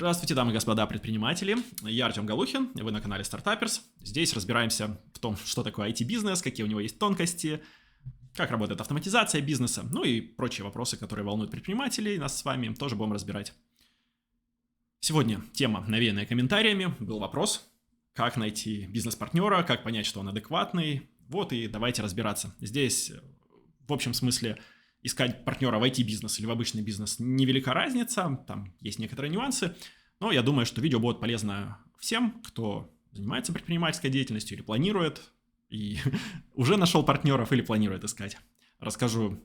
Здравствуйте, дамы и господа предприниматели. Я Артем Галухин, вы на канале Startuppers. Здесь разбираемся в том, что такое IT-бизнес, какие у него есть тонкости, как работает автоматизация бизнеса, ну и прочие вопросы, которые волнуют предпринимателей, нас с вами тоже будем разбирать. Сегодня тема, навеянная комментариями, был вопрос, как найти бизнес-партнера, как понять, что он адекватный. Вот и давайте разбираться. Здесь, в общем смысле, искать партнера в IT-бизнес или в обычный бизнес невелика разница, там есть некоторые нюансы, но я думаю, что видео будет полезно всем, кто занимается предпринимательской деятельностью или планирует, и уже нашел партнеров или планирует искать. Расскажу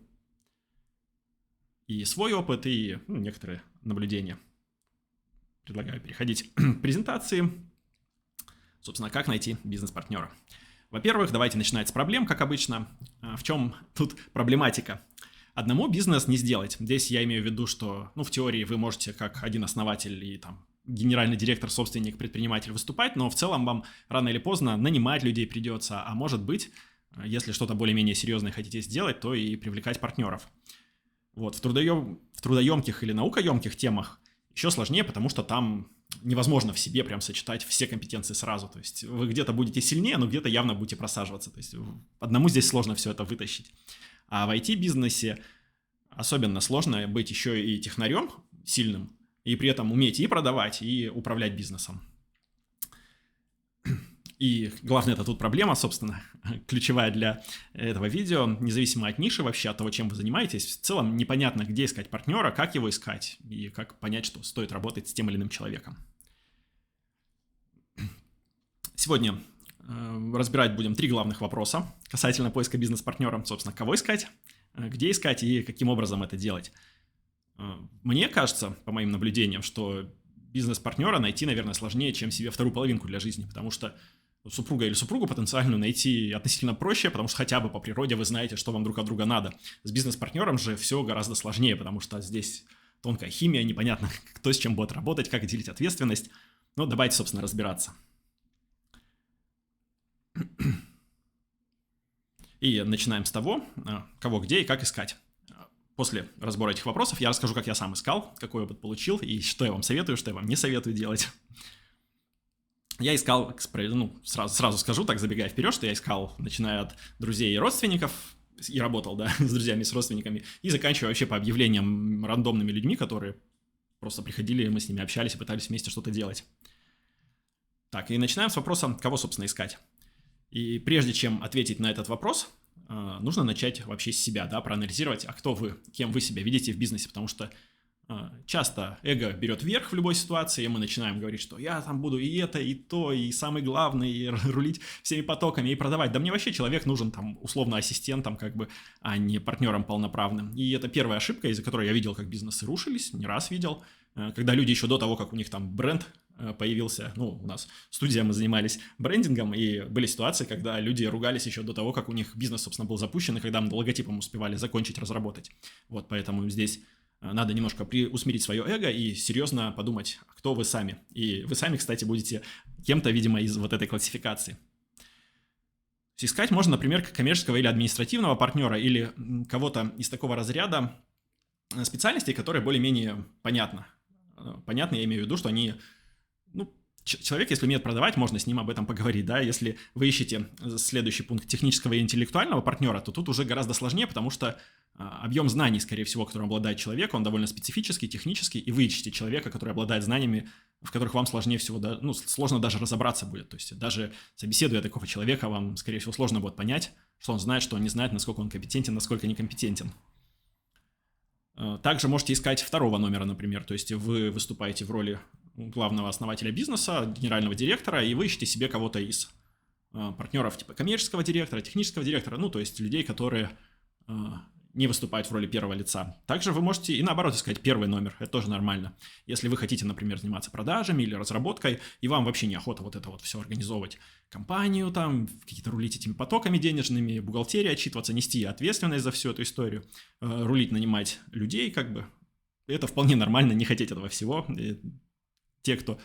и свой опыт, и некоторые наблюдения. Предлагаю переходить к презентации. Собственно, как найти бизнес-партнера. Во-первых, давайте начинать с проблем, как обычно. В чем тут проблематика? Одному бизнес не сделать. Здесь я имею в виду, что, в теории вы можете как один основатель и там генеральный директор, собственник, предприниматель выступать, но в целом вам рано или поздно нанимать людей придется, а может быть, если что-то более-менее серьезное хотите сделать, то и привлекать партнеров. Вот, в трудоемких или наукоемких темах еще сложнее, потому что там невозможно в себе прям сочетать все компетенции сразу. То есть вы где-то будете сильнее, но где-то явно будете просаживаться. То есть одному здесь сложно все это вытащить. А в IT-бизнесе особенно сложно быть еще и технарем сильным, и при этом уметь и продавать, и управлять бизнесом. И главное, это тут проблема, собственно, ключевая для этого видео. Независимо от ниши, вообще от того, чем вы занимаетесь, в целом непонятно, где искать партнера, как его искать, и как понять, что стоит работать с тем или иным человеком. Сегодня разбирать будем 3 главных вопроса касательно поиска бизнес-партнера. Собственно, кого искать, где искать и каким образом это делать. Мне кажется, по моим наблюдениям, что бизнес-партнера найти, наверное, сложнее, чем себе вторую половинку для жизни, потому что супруга или супругу потенциальную найти относительно проще, потому что хотя бы по природе вы знаете, что вам друг от друга надо. С бизнес-партнером же все гораздо сложнее, потому что здесь тонкая химия, непонятно, кто с чем будет работать, как делить ответственность. Но давайте, собственно, разбираться. И начинаем с того, кого, где и как искать. После разбора этих вопросов я расскажу, как я сам искал, какой опыт получил и что я вам советую, что я вам не советую делать. Я искал, сразу скажу, так забегая вперед, что я искал, начиная от друзей и родственников, и работал, с друзьями и с родственниками, и заканчивая вообще по объявлениям рандомными людьми, которые просто приходили, мы с ними общались и пытались вместе что-то делать. Так, и начинаем с вопроса, кого, собственно, искать. И прежде чем ответить на этот вопрос, нужно начать вообще с себя, проанализировать, а кто вы, кем вы себя видите в бизнесе, потому что часто эго берет верх в любой ситуации, и мы начинаем говорить, что я там буду и это, и то, и самый главный, и рулить всеми потоками, и продавать. Да мне вообще человек нужен там условно ассистентом, а не партнером полноправным. И это первая ошибка, из-за которой я видел, как бизнесы рушились, не раз видел, когда люди еще до того, как у них там бренд появился, у нас студия, мы занимались брендингом, и были ситуации, когда люди ругались еще до того, как у них бизнес, собственно, был запущен, и когда мы логотипом успевали закончить разработать. Вот, поэтому здесь надо немножко усмирить свое эго и серьезно подумать, кто вы сами. И вы сами, кстати, будете кем-то, видимо, из вот этой классификации. Искать можно, например, коммерческого или административного партнера, или кого-то из такого разряда специальностей, которые более-менее понятны. Понятно, я имею в виду, что они... человек, если умеет продавать, можно с ним об этом поговорить, Если вы ищете следующий пункт технического и интеллектуального партнера, то тут уже гораздо сложнее, потому что объем знаний, скорее всего, которым обладает человек, он довольно специфический, технический, и вы ищете человека, который обладает знаниями, в которых вам сложнее всего, сложно даже разобраться будет. То есть даже собеседуя такого человека, вам, скорее всего, сложно будет понять, что он знает, что он не знает, насколько он компетентен, насколько некомпетентен. Также можете искать второго номера, например, то есть вы выступаете в роли главного основателя бизнеса, генерального директора, и вы ищете себе кого-то из партнеров типа коммерческого директора, технического директора, то есть людей, которые не выступают в роли первого лица. Также вы можете и наоборот искать первый номер, это тоже нормально. Если вы хотите, например, заниматься продажами или разработкой, и вам вообще неохота вот это вот все организовывать, компанию какие-то рулить этими потоками денежными, бухгалтерии отчитываться, нести ответственность за всю эту историю, рулить, нанимать людей, это вполне нормально, не хотеть этого всего. И те, кто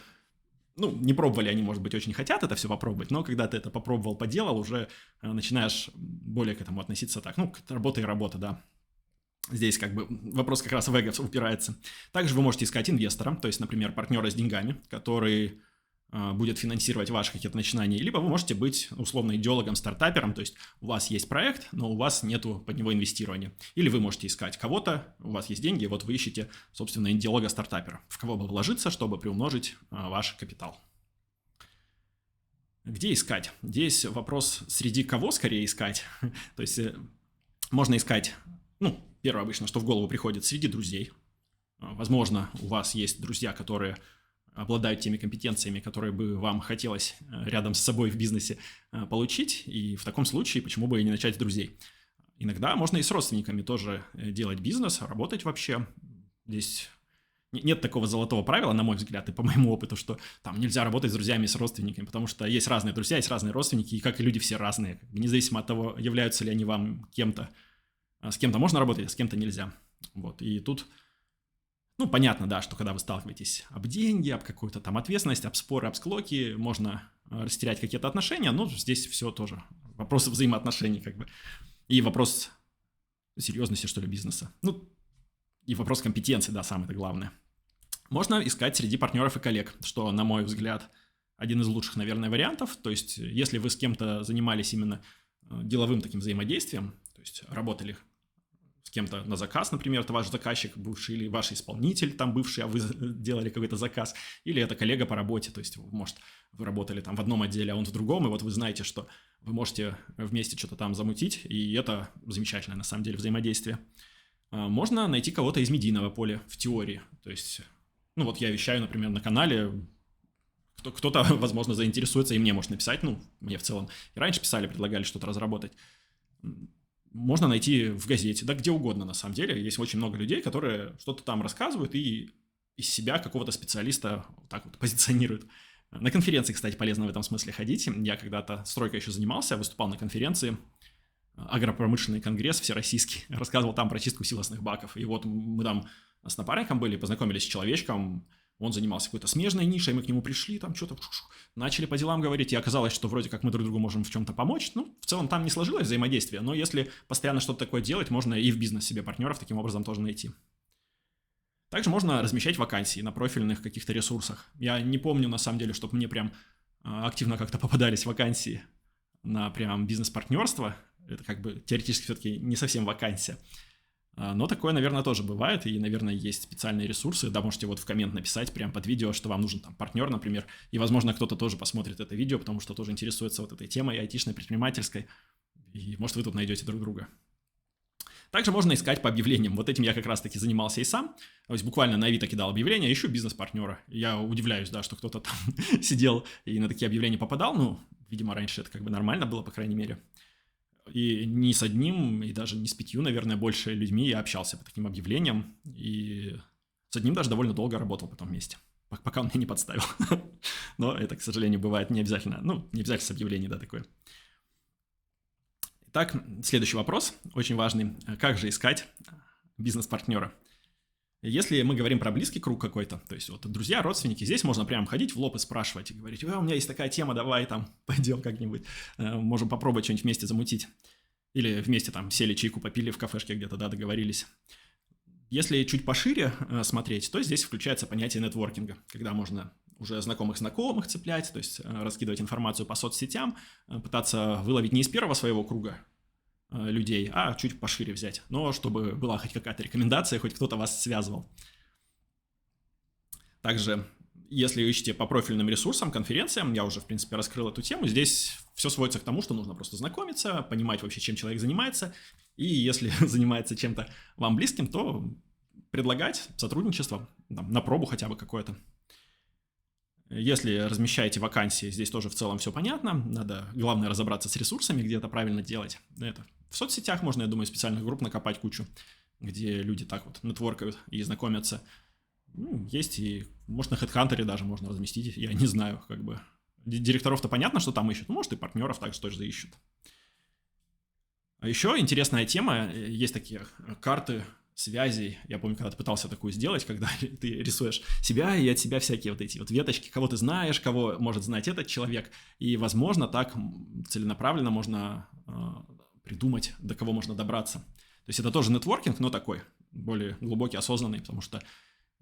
не пробовали, они, может быть, очень хотят это все попробовать, но когда ты это попробовал, поделал, уже начинаешь более к этому относиться так. Работа и работа, Здесь как бы вопрос как раз в эго упирается. Также вы можете искать инвестора, то есть, например, партнера с деньгами, который будет финансировать ваши какие-то начинания, либо вы можете быть условно идеологом, стартапером, то есть у вас есть проект, но у вас нету под него инвестирования. Или вы можете искать кого-то, у вас есть деньги, вот вы ищете, собственно, идеолога-стартапера, в кого бы вложиться, чтобы приумножить ваш капитал. Где искать? Здесь вопрос, среди кого скорее искать. То есть можно искать, первое обычно, что в голову приходит, среди друзей. Возможно, у вас есть друзья, которые обладают теми компетенциями, которые бы вам хотелось рядом с собой в бизнесе получить, и в таком случае почему бы и не начать с друзей. Иногда можно и с родственниками тоже делать бизнес, работать вообще. Здесь нет такого золотого правила, на мой взгляд, и по моему опыту, что там нельзя работать с друзьями и с родственниками, потому что есть разные друзья, есть разные родственники, и как и люди все разные, независимо от того, являются ли они вам кем-то. С кем-то можно работать, а с кем-то нельзя. Вот, и тут понятно, да, что когда вы сталкиваетесь об деньги, об какую-то там ответственность, об споры, об склоки, можно растерять какие-то отношения, но здесь все тоже вопрос взаимоотношений как бы. И вопрос серьезности, что ли, бизнеса. И вопрос компетенции, да, самое главное. Можно искать среди партнеров и коллег, что, на мой взгляд, один из лучших, наверное, вариантов. То есть, если вы с кем-то занимались именно деловым таким взаимодействием, то есть работали с кем-то на заказ, например, это ваш заказчик бывший или ваш исполнитель там бывший, а вы делали какой-то заказ, или это коллега по работе, то есть, может, вы работали там в одном отделе, а он в другом, и вот вы знаете, что вы можете вместе что-то там замутить, и это замечательное, на самом деле, взаимодействие. Можно найти кого-то из медийного поля в теории, то есть, я вещаю, например, на канале, кто-то, возможно, заинтересуется, и мне может написать, мне в целом и раньше писали, предлагали что-то разработать. Можно найти в газете, да где угодно на самом деле. Есть очень много людей, которые что-то там рассказывают и из себя какого-то специалиста вот так вот позиционируют. На конференции, кстати, полезно в этом смысле ходить. Я когда-то стройкой еще занимался, выступал на конференции. Агропромышленный конгресс всероссийский. Рассказывал там про чистку силосных баков. И вот мы там с напарником были, познакомились с человечком. Он занимался какой-то смежной нишей, мы к нему пришли, там что-то начали по делам говорить, и оказалось, что вроде как мы друг другу можем в чем-то помочь. В целом там не сложилось взаимодействие, но если постоянно что-то такое делать, можно и в бизнес себе партнеров таким образом тоже найти. Также можно размещать вакансии на профильных каких-то ресурсах. Я не помню, на самом деле, чтобы мне прям активно как-то попадались вакансии на прям бизнес-партнерство. Это как бы теоретически все-таки не совсем вакансия. Но такое, наверное, тоже бывает, и, наверное, есть специальные ресурсы, да, можете вот в коммент написать прямо под видео, что вам нужен там партнер, например, и, возможно, кто-то тоже посмотрит это видео, потому что тоже интересуется вот этой темой айтишной, предпринимательской, и, может, вы тут найдете друг друга. Также можно искать по объявлениям, вот этим я как раз-таки занимался и сам, то есть буквально на Авито кидал объявления, ищу бизнес-партнера, я удивляюсь, да, что кто-то там сидел и на такие объявления попадал, видимо, раньше это как бы нормально было, по крайней мере. И не с одним, и даже не с 5, наверное, больше людьми я общался по таким объявлениям. И с одним даже довольно долго работал потом вместе, пока он меня не подставил. Но это, к сожалению, бывает не обязательно. Не обязательно с объявлений, да, такое. Итак, следующий вопрос, очень важный. Как же искать бизнес-партнера? Если мы говорим про близкий круг какой-то, то есть вот друзья, родственники, здесь можно прям ходить в лоб и спрашивать, и говорить: у меня есть такая тема, давай там пойдем как-нибудь, можем попробовать что-нибудь вместе замутить. Или вместе там сели, чайку попили в кафешке где-то, да, договорились. Если чуть пошире смотреть, то здесь включается понятие нетворкинга, когда можно уже знакомых цеплять, то есть раскидывать информацию по соцсетям, пытаться выловить не из первого своего круга людей, а чуть пошире взять. Но чтобы была хоть какая-то рекомендация, хоть кто-то вас связывал. Также, если ищете по профильным ресурсам, конференциям, я уже, в принципе, раскрыл эту тему, здесь все сводится к тому, что нужно просто знакомиться, понимать вообще, чем человек занимается, и если занимается чем-то вам близким, то предлагать сотрудничество, на пробу хотя бы какое-то. Если размещаете вакансии, здесь тоже в целом все понятно. Надо, главное, разобраться с ресурсами, где это правильно делать. Это в соцсетях можно, я думаю, специальных групп накопать кучу, где люди так вот нетворкают и знакомятся. Есть и, может, на HeadHunter даже можно разместить, я не знаю, как бы. Директоров-то понятно, что там ищут, может, и партнеров также тоже ищут. А еще интересная тема, есть такие карты связей. Я помню, когда ты пытался такую сделать, когда ты рисуешь себя и от себя всякие вот эти вот веточки, кого ты знаешь, кого может знать этот человек, и, возможно, так целенаправленно можно придумать, до кого можно добраться. То есть это тоже нетворкинг, но такой, более глубокий, осознанный, потому что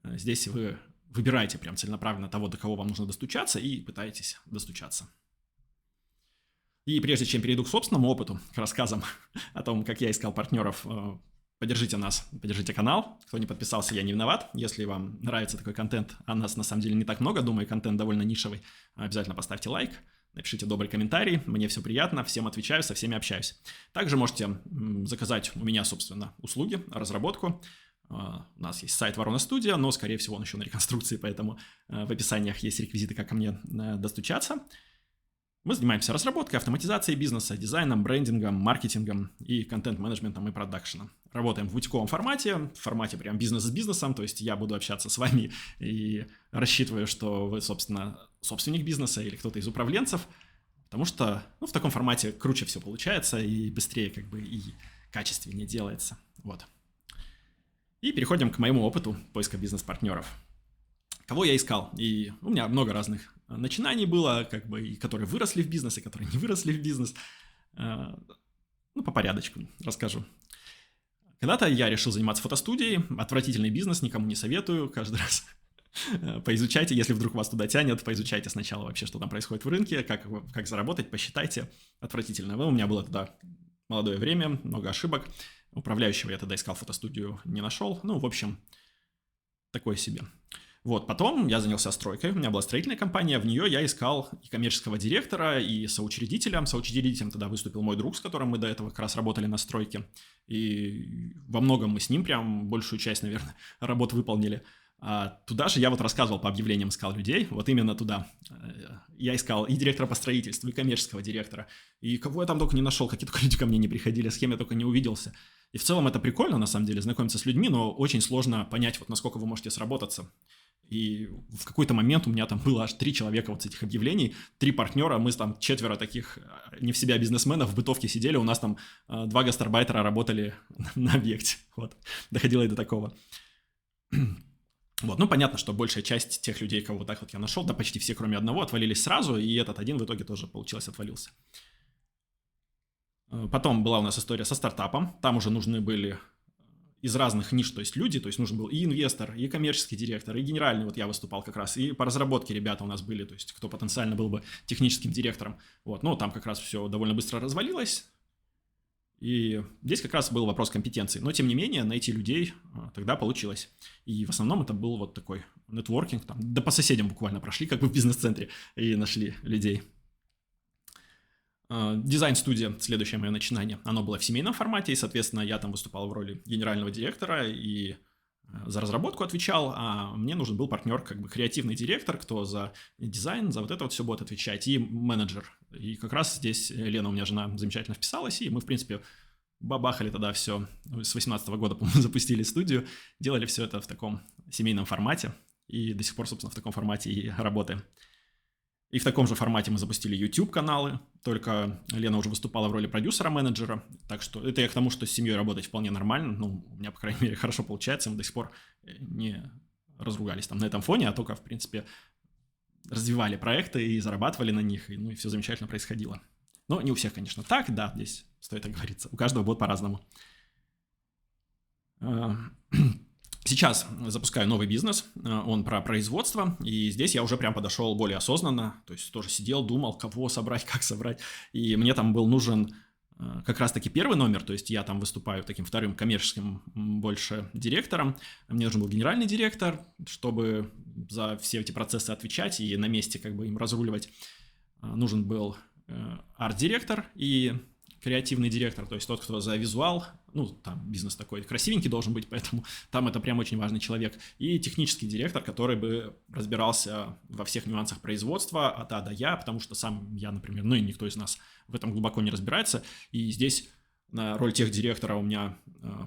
здесь вы выбираете прям целенаправленно того, до кого вам нужно достучаться, и пытаетесь достучаться. И прежде чем перейду к собственному опыту, к рассказам о том, как я искал партнеров, поддержите нас, поддержите канал. Кто не подписался, я не виноват. Если вам нравится такой контент, а нас на самом деле не так много, думаю, контент довольно нишевый, обязательно поставьте лайк, напишите добрый комментарий, мне все приятно, всем отвечаю, со всеми общаюсь. Также можете заказать у меня, собственно, услуги, разработку. У нас есть сайт Ворона Студия, но, скорее всего, он еще на реконструкции, поэтому в описаниях есть реквизиты, как ко мне достучаться. Мы занимаемся разработкой, автоматизацией бизнеса, дизайном, брендингом, маркетингом и контент-менеджментом и продакшеном. Работаем в бутиковом формате, в формате прям бизнес с бизнесом, то есть я буду общаться с вами и рассчитываю, что вы, собственно, собственник бизнеса или кто-то из управленцев, потому что в таком формате круче все получается и быстрее как бы и качественнее делается. Вот. И переходим к моему опыту поиска бизнес-партнеров. Кого я искал? И у меня много разных начинаний было, как бы, и которые выросли в бизнес, и которые не выросли в бизнес. По порядочку расскажу. Когда-то я решил заниматься фотостудией. Отвратительный бизнес, никому не советую каждый раз. Поизучайте, если вдруг вас туда тянет, поизучайте сначала вообще, что там происходит в рынке, как заработать, посчитайте. Отвратительно. У меня было тогда молодое время, много ошибок. Управляющего я тогда искал, фотостудию не нашел. В общем, такое себе. Вот, потом я занялся стройкой, у меня была строительная компания, в нее я искал и коммерческого директора, и соучредителя. Соучредителем тогда выступил мой друг, с которым мы до этого как раз работали на стройке, и во многом мы с ним прям большую часть, наверное, работ выполнили. А туда же я вот рассказывал, по объявлениям искал людей, вот именно туда. Я искал и директора по строительству, и коммерческого директора, и кого я там только не нашел, какие только люди ко мне не приходили, с кем я только не увиделся. И в целом это прикольно, на самом деле, знакомиться с людьми, но очень сложно понять, вот насколько вы можете сработаться. И в какой-то момент у меня там было аж 3 человека вот с этих объявлений, 3 партнера, мы там 4 таких не в себя бизнесменов в бытовке сидели, у нас там 2 гастарбайтера работали на объекте, вот, доходило и до такого. Вот, понятно, что большая часть тех людей, кого так вот я нашел, да почти все, кроме одного, отвалились сразу, и этот один в итоге тоже, получилось, отвалился. Потом была у нас история со стартапом, там уже нужны были из разных ниш, то есть люди, то есть нужен был и инвестор, и коммерческий директор, и генеральный, вот я выступал как раз, и по разработке ребята у нас были, то есть кто потенциально был бы техническим директором, вот, там как раз все довольно быстро развалилось, и здесь как раз был вопрос компетенции, но тем не менее найти людей тогда получилось, и в основном это был вот такой нетворкинг, там, да по соседям буквально прошли, как бы в бизнес-центре, и нашли людей. Дизайн-студия, следующее мое начинание, оно было в семейном формате, и, соответственно, я там выступал в роли генерального директора и за разработку отвечал, а мне нужен был партнер, как бы креативный директор, кто за дизайн, за вот это вот все будет отвечать, и менеджер. И как раз здесь Лена, у меня жена, замечательно вписалась, и мы, в принципе, бабахали тогда все. С 2018 года, по-моему, запустили студию, делали все это в таком семейном формате, и до сих пор, собственно, в таком формате и работаем. И в таком же формате мы запустили YouTube-каналы, только Лена уже выступала в роли продюсера-менеджера, так что это я к тому, что с семьей работать вполне нормально, у меня, по крайней мере, хорошо получается, мы до сих пор не разругались там на этом фоне, а только, в принципе, развивали проекты и зарабатывали на них, и все замечательно происходило. Но не у всех, конечно, так, да, здесь стоит оговориться, у каждого будет по-разному. Сейчас запускаю новый бизнес, он про производство, и здесь я уже прям подошел более осознанно, то есть тоже сидел, думал, кого собрать, как собрать, и мне там был нужен как раз-таки первый номер, то есть я там выступаю таким вторым коммерческим больше директором, мне нужен был генеральный директор, чтобы за все эти процессы отвечать и на месте как бы им разруливать. Нужен был арт-директор и креативный директор, то есть тот, кто за визуал, там бизнес такой красивенький должен быть, поэтому там это прям очень важный человек, и технический директор, который бы разбирался во всех нюансах производства от А до Я, потому что сам я, например, и никто из нас в этом глубоко не разбирается, и здесь на роль техдиректора у меня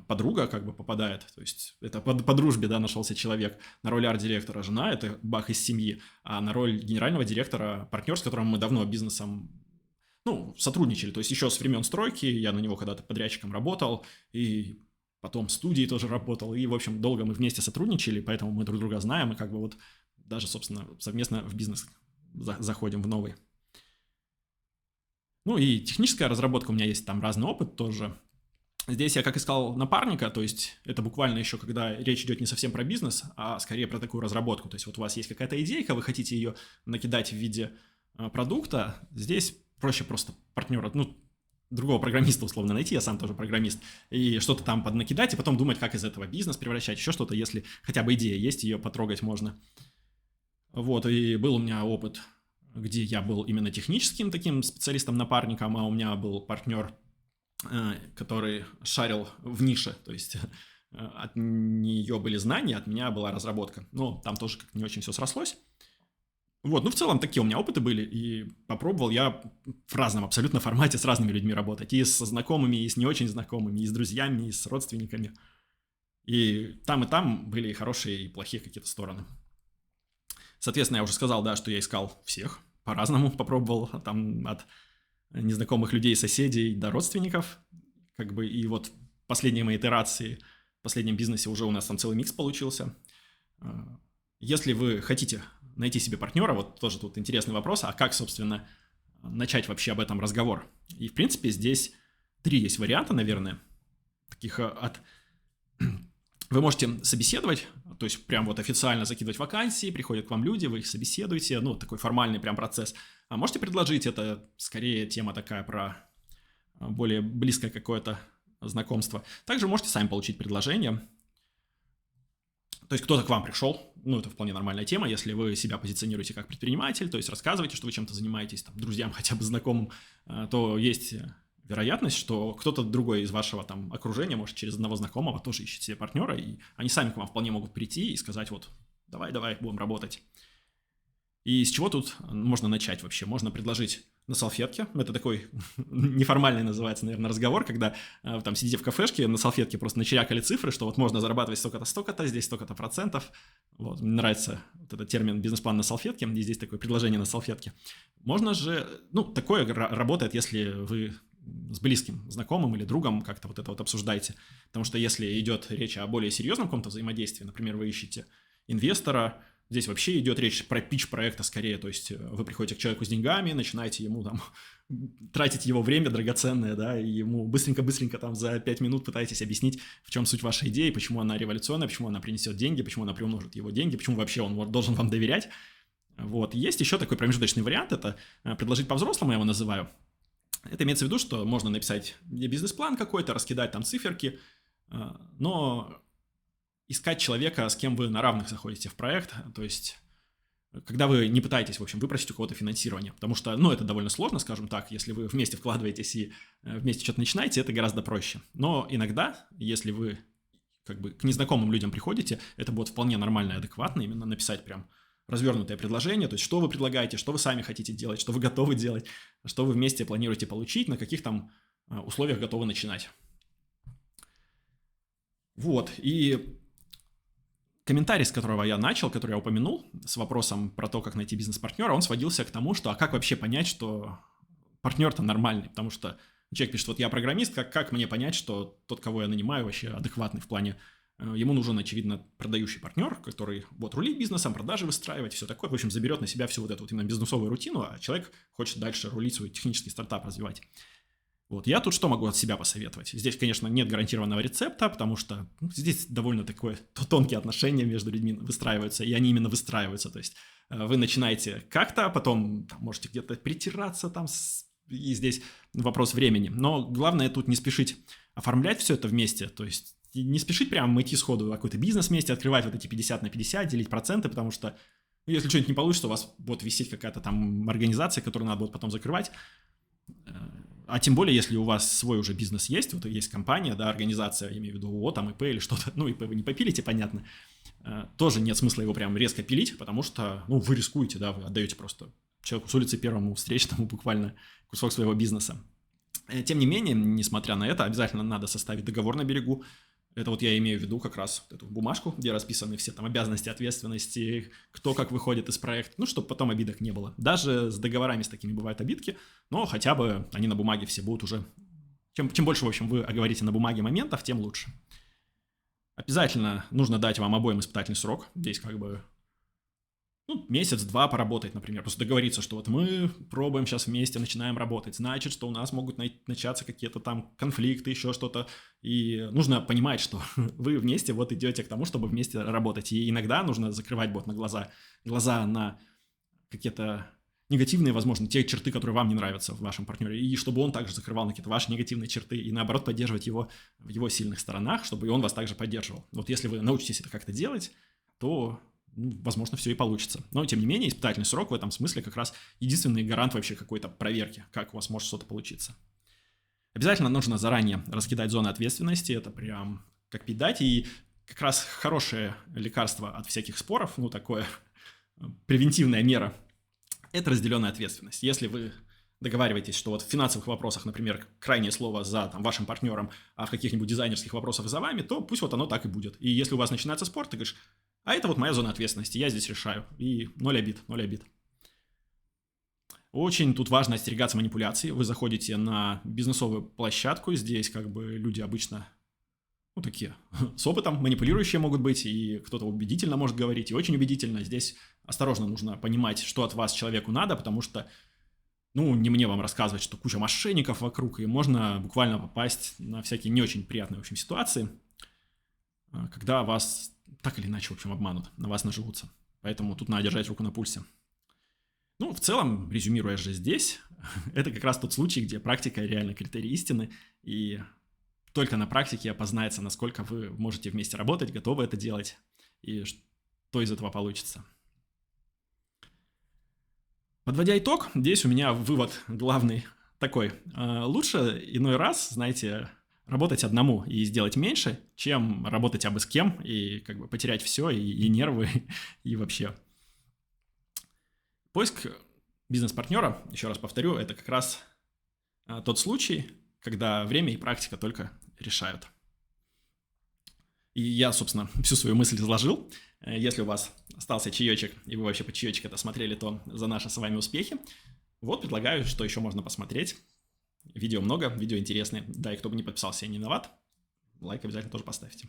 подруга как бы попадает, то есть это по дружбе, да, нашелся человек, на роль арт-директора жена, это бах из семьи, а на роль генерального директора партнер, с которым мы давно бизнесом сотрудничали, то есть еще с времен стройки, я на него когда-то подрядчиком работал, и потом в студии тоже работал, и, в общем, долго мы вместе сотрудничали, поэтому мы друг друга знаем, и как бы вот даже, собственно, совместно в бизнес заходим в новый. И техническая разработка, у меня есть там разный опыт тоже, Здесь я как искал напарника, то есть это буквально еще, когда речь идет не совсем про бизнес, а скорее про такую разработку. То есть вот у вас есть какая-то идейка, вы хотите ее накидать в виде продукта, здесь проще просто партнера, ну, другого программиста условно найти, я сам тоже программист, и что-то там поднакидать, и потом думать, как из этого бизнес превращать, еще что-то, если хотя бы идея есть, ее потрогать можно. Вот, и был у меня опыт, где я был именно техническим таким специалистом-напарником, а у меня был партнер, который шарил в нише, то есть от нее были знания, от меня была разработка. Но там тоже как-то не очень все срослось. Вот, ну в целом такие у меня опыты были, и попробовал я в разном абсолютно формате с разными людьми работать. И со знакомыми, и с не очень знакомыми, и с друзьями, и с родственниками. И там были и хорошие, и плохие какие-то стороны. Соответственно, я уже сказал, да, что я искал всех, по-разному попробовал, там от незнакомых людей, соседей до родственников, как бы, и вот последние мои итерации в последнем бизнесе уже у нас там целый микс получился. Если вы хотите найти себе партнера, вот тоже тут интересный вопрос, а как, собственно, начать вообще об этом разговор? И, в принципе, здесь 3 есть варианта, наверное, таких от... Вы можете собеседовать, то есть прям вот официально закидывать вакансии, приходят к вам люди, вы их собеседуете, ну, такой формальный прям процесс. А можете предложить, это скорее тема такая про более близкое какое-то знакомство. Также можете сами получить предложение. То есть кто-то к вам пришел, ну, это вполне нормальная тема, если вы себя позиционируете как предприниматель, то есть рассказываете, что вы чем-то занимаетесь, там, друзьям, хотя бы знакомым, то есть вероятность, что кто-то другой из вашего там окружения, может, через одного знакомого тоже ищет себе партнера, и они сами к вам вполне могут прийти и сказать, вот, давай, будем работать. И с чего тут можно начать вообще? Можно предложить на салфетке. Это такой неформальный называется, наверное, разговор, когда там сидите в кафешке, на салфетке просто начерякали цифры, что вот можно зарабатывать столько-то, здесь столько-то процентов. Вот, мне нравится вот этот термин «бизнес-план на салфетке», и здесь такое предложение на салфетке. Можно же, ну, такое работает, если вы с близким знакомым или другом как-то вот это вот обсуждаете. Потому что если идет речь о более серьезном каком-то взаимодействии, например, вы ищете инвестора, здесь вообще идет речь про питч проекта скорее, то есть вы приходите к человеку с деньгами, начинаете ему там тратить его время драгоценное, да, и ему быстренько-быстренько там за 5 минут пытаетесь объяснить, в чем суть вашей идеи, почему она революционная, почему она принесет деньги, почему она приумножит его деньги, почему вообще он должен вам доверять. Вот. Есть еще такой промежуточный вариант, это предложить по-взрослому, я его называю. Это имеется в виду, что можно написать бизнес-план какой-то, раскидать там циферки, но искать человека, с кем вы на равных заходите в проект, то есть когда вы не пытаетесь, в общем, выпросить у кого-то финансирование, потому что, ну, это довольно сложно, скажем так, если вы вместе вкладываетесь и вместе что-то начинаете, это гораздо проще. Но иногда, если вы как бы к незнакомым людям приходите, это будет вполне нормально и адекватно именно написать прям развернутое предложение, то есть что вы предлагаете, что вы сами хотите делать, что вы готовы делать, что вы вместе планируете получить, на каких там условиях готовы начинать. Вот, и комментарий, с которого я начал, который я упомянул, с вопросом про то, как найти бизнес-партнера, он сводился к тому, что а как вообще понять, что партнер-то нормальный, потому что человек пишет, вот я программист, как мне понять, что тот, кого я нанимаю, вообще адекватный в плане, ему нужен, очевидно, продающий партнер, который будет рулить бизнесом, продажи выстраивать, все такое, в общем, заберет на себя всю вот эту вот именно бизнесовую рутину, а человек хочет дальше рулить свой технический стартап, развивать. Вот, я тут что могу от себя посоветовать? Здесь, конечно, нет гарантированного рецепта, потому что здесь довольно такое тонкие отношения между людьми выстраиваются, и они именно выстраиваются, то есть вы начинаете как-то, а потом там, можете где-то притираться там, и здесь вопрос времени, но главное тут не спешить оформлять все это вместе, то есть не спешить прямо идти сходу какой-то бизнес вместе, открывать вот эти 50/50, делить проценты, потому что если что-нибудь не получится, у вас будет висеть какая-то там организация, которую надо будет потом закрывать. А тем более, если у вас свой уже бизнес есть, вот есть компания, да, организация, я имею в виду ООО, там ИП или что-то, ну, ИП вы не попилите, понятно, тоже нет смысла его прям резко пилить, потому что, ну, вы рискуете, да, вы отдаете просто человеку с улицы первому встречному буквально кусок своего бизнеса. Тем не менее, несмотря на это, обязательно надо составить договор на берегу. Это вот я имею в виду как раз эту бумажку, где расписаны все там обязанности, ответственности, кто как выходит из проекта, ну, чтобы потом обидок не было. Даже с договорами с такими бывают обидки, но хотя бы они на бумаге все будут уже... Чем больше, в общем, вы оговорите на бумаге моментов, тем лучше. Обязательно нужно дать вам обоим испытательный срок. Здесь как бы... ну, месяц-два поработать, например, просто договориться, что вот мы пробуем сейчас вместе, начинаем работать, значит, что у нас могут начаться какие-то там конфликты, еще что-то, и нужно понимать, что вы вместе вот идете к тому, чтобы вместе работать, и иногда нужно закрывать вот на глаза на какие-то негативные, возможно, те черты, которые вам не нравятся в вашем партнере, и чтобы он также закрывал на какие-то ваши негативные черты, и наоборот поддерживать его в его сильных сторонах, чтобы и он вас также поддерживал. Вот если вы научитесь это как-то делать, то возможно, все и получится. Но, тем не менее, испытательный срок в этом смысле как раз единственный гарант вообще какой-то проверки, как у вас может что-то получиться. Обязательно нужно заранее раскидать зоны ответственности, это прям как пить дать, и как раз хорошее лекарство от всяких споров, ну, такое превентивная мера, это разделенная ответственность. Если вы договариваетесь, что вот в финансовых вопросах, например, крайнее слово за там, вашим партнером, а в каких-нибудь дизайнерских вопросах за вами, то пусть вот оно так и будет. И если у вас начинается спор, ты говоришь: а это вот моя зона ответственности, я здесь решаю. И 0 обид, 0 обид. Очень тут важно остерегаться манипуляций. Вы заходите на бизнесовую площадку, здесь как бы люди обычно, ну, такие, с опытом, манипулирующие могут быть, и кто-то убедительно может говорить, и очень убедительно. Здесь осторожно нужно понимать, что от вас человеку надо, потому что, ну, не мне вам рассказывать, что куча мошенников вокруг, и можно буквально попасть на всякие не очень приятные, в общем, ситуации, когда вас так или иначе, в общем, обманут, на вас наживутся. Поэтому тут надо держать руку на пульсе. Ну, в целом, резюмируя же здесь, это как раз тот случай, где практика реально критерий истины, и только на практике опознается, насколько вы можете вместе работать, готовы это делать, и что из этого получится. Подводя итог, здесь у меня вывод главный такой. Лучше иной раз, знаете, работать одному и сделать меньше, чем работать абы с кем и как бы потерять все, и нервы, и вообще. Поиск бизнес-партнера, еще раз повторю, это как раз тот случай, когда время и практика только решают. И я, собственно, всю свою мысль изложил. Если у вас остался чаечек, и вы вообще по чаечек это смотрели, то за наши с вами успехи. Вот предлагаю, что еще можно посмотреть. Видео много, видео интересные. Да, и кто бы не подписался, я не виноват. Лайк обязательно тоже поставьте.